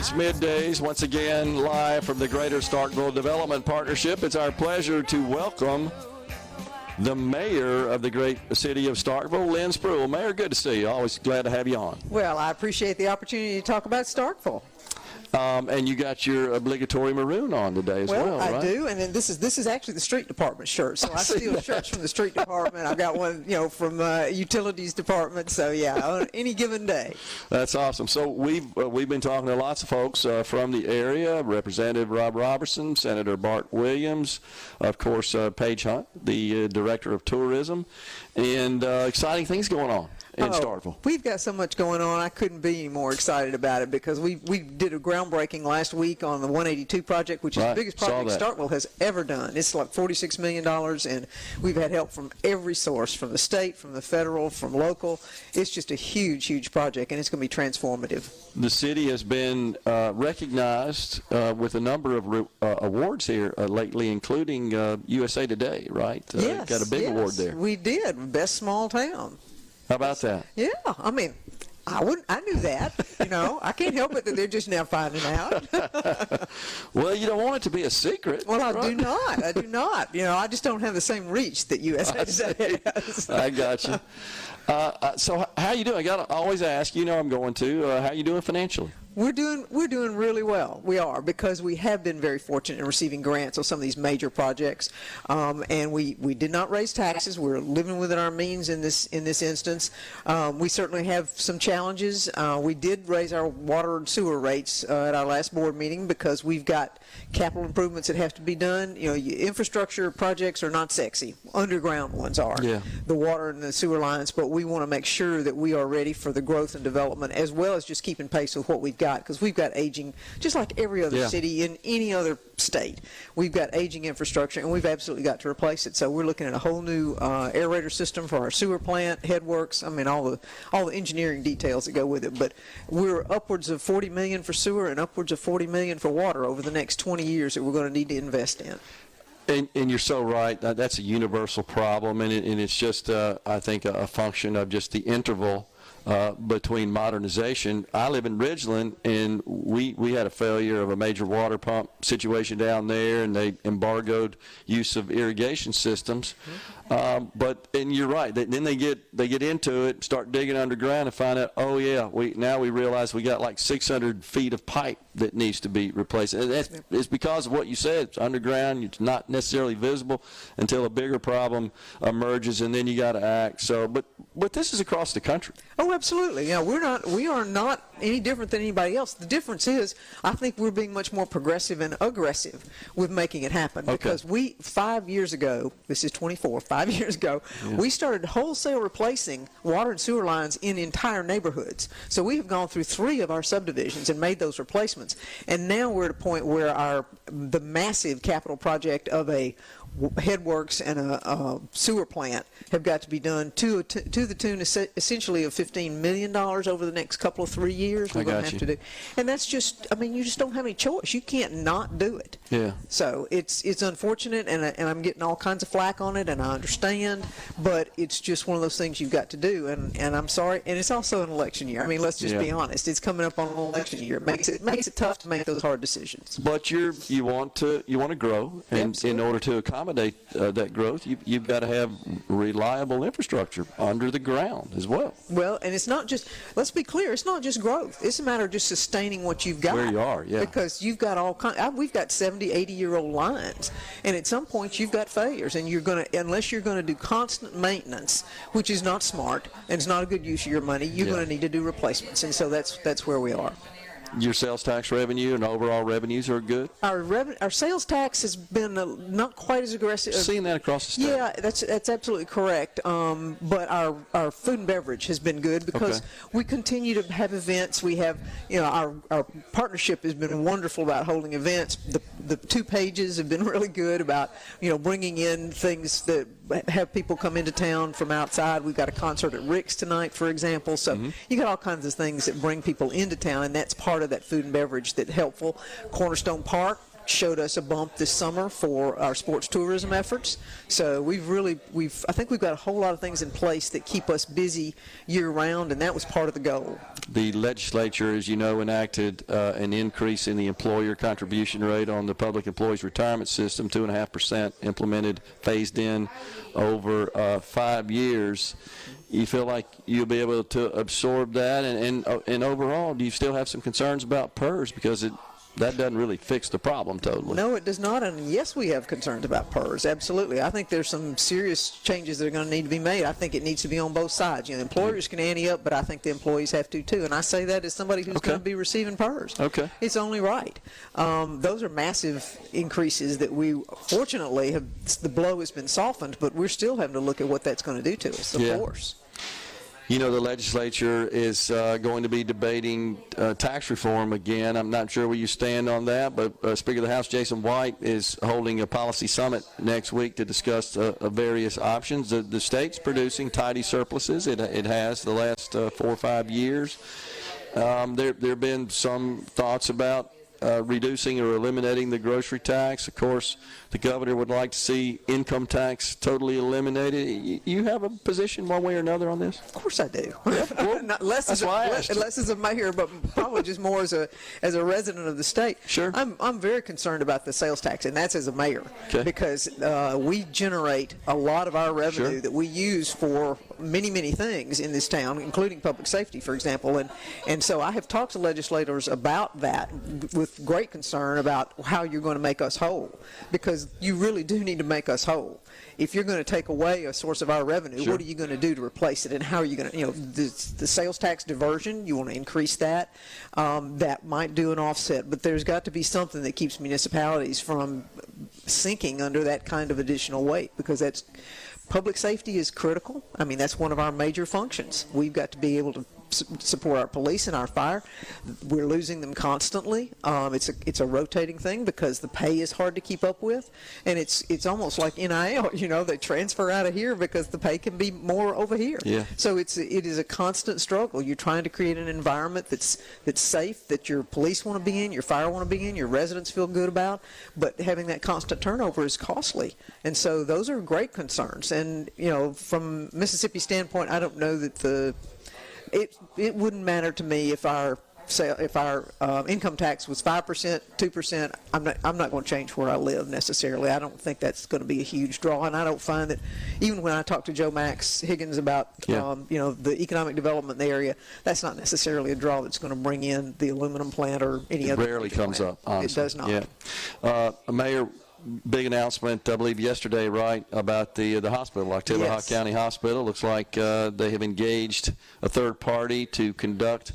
It's Middays, once again, live from the Greater Starkville Development Partnership. It's our pleasure to welcome the mayor of the great city of Starkville, Lynn Spruill. Mayor, good to see you. Always glad to have you on. Well, I appreciate the opportunity to talk about Starkville. And you got your obligatory maroon on today as well, right? I do, and then this is actually the street department shirt. So I steal shirts from the street department. I've got one, from utilities department. So yeah, on any given day. That's awesome. So we've been talking to lots of folks from the area. Representative Rob Robertson, Senator Bart Williams, of course Paige Hunt, the director of tourism, and exciting things going on in Starkville. We've got so much going on. I couldn't be any more excited about it because we did a groundbreaking last week on the 182 project, which is the biggest project Starkville has ever done. It's like $46 million, and we've had help from every source, from the state, from the federal, from local. It's just a huge, huge project, and it's going to be transformative. The city has been recognized with a number of awards here lately, including USA Today, right? Yes, got a big award there. We did. Best small town. How about that? Yeah, I mean, I knew that. I can't help it that they're just now finding out. Well, you don't want it to be a secret. Well, I do not. I do not. I just don't have the same reach that USA has. I got you. So how you doing? I got to always ask. I'm going to. How you doing financially? We're doing really well. We are, because we have been very fortunate in receiving grants on some of these major projects, and we did not raise taxes. We're living within our means in this instance. We certainly have some challenges. We did raise our water and sewer rates at our last board meeting because we've got capital improvements that have to be done. Infrastructure projects are not sexy. Underground ones are. Yeah. The water and the sewer lines, but we want to make sure that we are ready for the growth and development, as well as just keeping pace with what we've got, because we've got aging, just like every other city in any other state. We've got aging infrastructure, and we've absolutely got to replace it. So we're looking at a whole new aerator system for our sewer plant, headworks. I mean, all the engineering details that go with it. But we're upwards of $40 million for sewer and upwards of $40 million for water over the next 20 years that we're going to need to invest in. And you're so right. That's a universal problem, and it's just, I think, a function of just the interval between modernization. I live in Ridgeland, and we had a failure of a major water pump situation down there, and they embargoed use of irrigation systems. And you're right. Then they get into it, start digging underground, and find out, now we realize we got like 600 feet of pipe that needs to be replaced. And it's because of what you said. It's underground. It's not necessarily visible until a bigger problem emerges, and then you got to act. So, but this is across the country. Oh, absolutely. We are not any different than anybody else. The difference is, I think we're being much more progressive and aggressive with making it happen. Because 5 years ago, this is 5 years ago, we started wholesale replacing water and sewer lines in entire neighborhoods. So we have gone through 3 of our subdivisions and made those replacements. And now we're at a point where the massive capital project of a headworks and a sewer plant have got to be done to the tune essentially of $15 million over the next couple of 3 years. We're going to have to do, and that's just, you just don't have any choice. You can't not do it. Yeah. So it's unfortunate, and I'm getting all kinds of flack on it, and I understand, but it's just one of those things you've got to do, and I'm sorry. And it's also an election year. Let's just be honest. It's coming up on an election year. It makes it tough to make those hard decisions. But you want to grow, and in order to accommodate that growth, you've got to have reliable infrastructure under the ground as well. Well, and it's not just, let's be clear, it's not just growth. It's a matter of just sustaining what you've got. Where you are, yeah. Because you've got we've got 70, 80-year-old lines, and at some point you've got failures, and unless you're going to do constant maintenance, which is not smart, and it's not a good use of your money, you're going to need to do replacements, and so that's where we are. Your sales tax revenue and overall revenues are good? Our sales tax has been not quite as aggressive. Seeing that across the state. Yeah, that's absolutely correct. But our food and beverage has been good because we continue to have events. We have, our partnership has been wonderful about holding events. The 2 pages have been really good about, bringing in things that have people come into town from outside. We've got a concert at Rick's tonight, for example. So you got all kinds of things that bring people into town, and that's part of that food and beverage that's helpful. Cornerstone Park showed us a bump this summer for our sports tourism efforts. So I think we've got a whole lot of things in place that keep us busy year-round, and that was part of the goal. The legislature, as you know, enacted an increase in the employer contribution rate on the public employees retirement system, 2.5%, implemented, phased in over 5 years. You feel like you'll be able to absorb that, and overall, do you still have some concerns about PERS, because that doesn't really fix the problem totally? No, it does not. And yes, we have concerns about PERS. Absolutely. I think there's some serious changes that are going to need to be made. I think it needs to be on both sides. You know, employers can ante up, but I think the employees have to too. And I say that as somebody who's going to be receiving PERS. Okay. It's only right. Those are massive increases that we, fortunately, the blow has been softened, but we're still having to look at what that's going to do to us, of course. You know, the legislature is going to be debating tax reform again. I'm not sure where you stand on that, but Speaker of the House Jason White is holding a policy summit next week to discuss various options. The state's producing tidy surpluses. It has the last 4 or 5 years. There have been some thoughts about reducing or eliminating the grocery tax. Of course, the governor would like to see income tax totally eliminated. You have a position one way or another on this? Of course I do. Well, Not less as a mayor, but probably just more as a resident of the state. Sure. I'm very concerned about the sales tax, and that's as a mayor, because we generate a lot of our revenue that we use for many things in this town, including public safety, for example. And so I have talked to legislators about that with great concern about how you're going to make us whole, because you really do need to make us whole. If you're going to take away a source of our revenue, what are you going to do to replace it, and how are you going to, the sales tax diversion, you want to increase that. That might do an offset, but there's got to be something that keeps municipalities from sinking under that kind of additional weight, because public safety is critical. I mean, that's one of our major functions. We've got to be able to support our police and our fire. We're losing them constantly. It's a rotating thing, because the pay is hard to keep up with, and it's almost like NIL. They transfer out of here because the pay can be more over here. Yeah. So it is a constant struggle. You're trying to create an environment that's safe, that your police want to be in, your fire want to be in, your residents feel good about, but having that constant turnover is costly. And so those are great concerns. And from Mississippi's standpoint, I don't know that it wouldn't matter to me if our income tax was 5%, 2%. I'm not going to change where I live necessarily. I don't think that's going to be a huge draw, and I don't find that, even when I talk to Joe Max Higgins about the economic development in the area, that's not necessarily a draw that's going to bring in the aluminum plant or any other. It rarely comes plant. up, honestly. It does not. Yeah. Mayor, big announcement, I believe yesterday, right, about the hospital, Octavia County Hospital. Looks like they have engaged a third party to conduct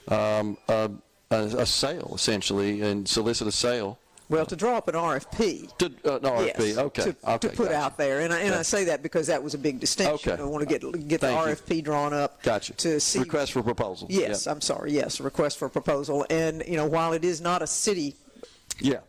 a sale, essentially, and solicit a sale. Well, to draw up an RFP. An RFP, yes, okay. To put out there, and I say that because that was a big distinction. Okay. I want to get the RFP drawn up. Gotcha. To see request for proposal. Yes, I'm sorry. Yes, request for proposal, and while it is not a city. Yeah.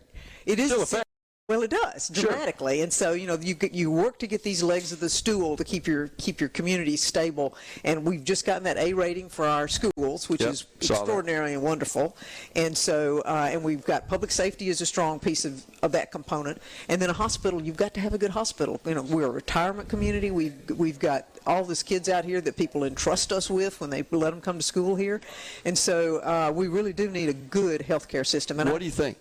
It is. Still a fair. Well, it does dramatically, and so you work to get these legs of the stool to keep your community stable, and we've just gotten that A rating for our schools, which is extraordinary and wonderful, and so and we've got public safety as a strong piece of that component, and then a hospital. You've got to have a good hospital. We're a retirement community. We've got all these kids out here that people entrust us with when they let them come to school here, and so we really do need a good healthcare system. And what do you think?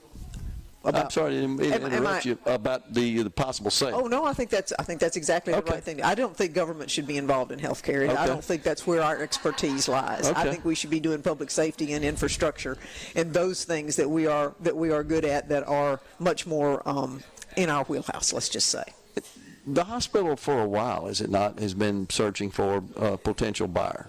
I'm sorry to interrupt you about the possible sale. Oh no, I think that's exactly the right thing. I don't think government should be involved in health care. I don't think that's where our expertise lies. I think we should be doing public safety and infrastructure and those things that we are good at, that are much more in our wheelhouse. Let's just say. The hospital, for a while, is it not, has been searching for a potential buyer.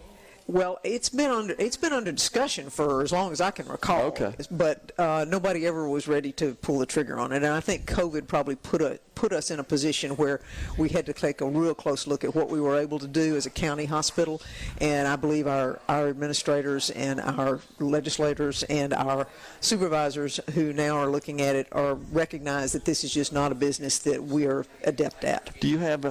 Well, it's been under discussion for as long as I can recall. Okay. But nobody ever was ready to pull the trigger on it, and I think COVID probably put put us in a position where we had to take a real close look at what we were able to do as a county hospital, and I believe our administrators and our legislators and our supervisors who now are looking at it are recognize that this is just not a business that we are adept at. Do you have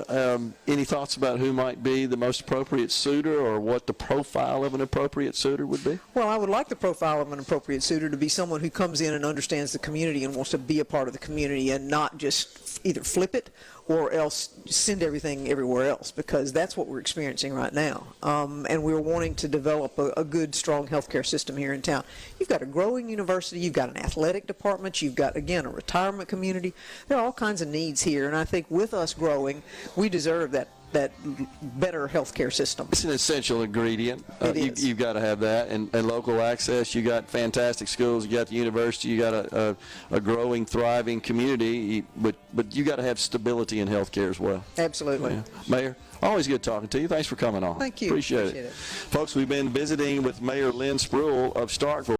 any thoughts about who might be the most appropriate suitor, or what the profile of an appropriate suitor would be? Well, I would like the profile of an appropriate suitor to be someone who comes in and understands the community and wants to be a part of the community and not just either flip it or else send everything everywhere else, because that's what we're experiencing right now. And we're wanting to develop a good, strong healthcare system here in town. You've got a growing university, you've got an athletic department, you've got, again, a retirement community. There are all kinds of needs here, and I think with us growing, we deserve that better healthcare system. It's an essential ingredient. It is. You've got to have that, and local access. You got fantastic schools. You got the university. You got a growing, thriving community. But you got to have stability in healthcare as well. Absolutely. Yeah. Mayor, always good talking to you. Thanks for coming on. Thank you. Appreciate it. Folks, we've been visiting with Mayor Lynn Spruill of Starkville.